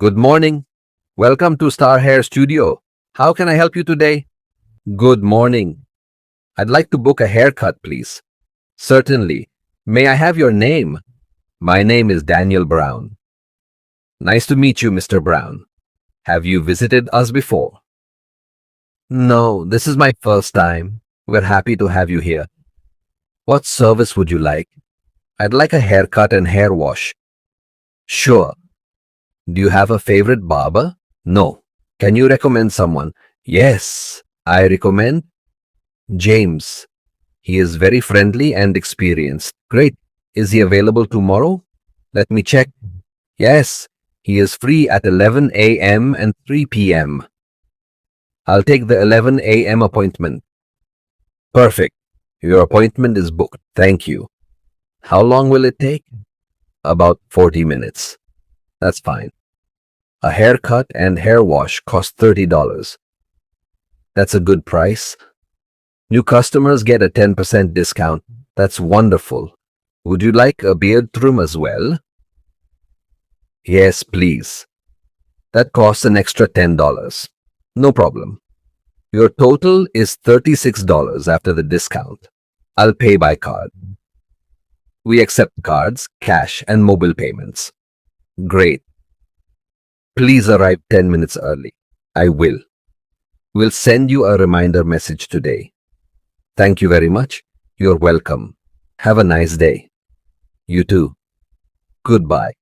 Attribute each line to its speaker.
Speaker 1: Good morning. Welcome to Star Hair Studio. How can I help you today? Good morning. I'd like to book a haircut, please. Certainly. May I have your name? My name is Daniel Brown. Nice to meet you, Mr. Brown. Have you visited us before? No, this is my first time. We're happy to have you here. What service would you like? I'd like a haircut and hair wash. Sure. Do you have a favorite barber? No. Can you recommend someone? Yes, I recommend James. He is very friendly and experienced. Great. Is he available tomorrow? Let me check. Yes, he is free at 11 a.m. and 3 p.m. I'll take the 11 a.m. appointment. Perfect. Your appointment is booked. Thank you. How long will it take? About 40 minutes. That's fine. A haircut and hair wash cost $30. That's a good price. New customers get a 10% discount. That's wonderful. Would you like a beard trim as well? Yes, please. That costs an extra $10. No problem. Your total is $36 after the discount. I'll pay by card. We accept cards, cash, and mobile payments. Great. Please arrive 10 minutes early. I will. We'll send you a reminder message today. Thank you very much. You're welcome. Have a nice day. You too. Goodbye.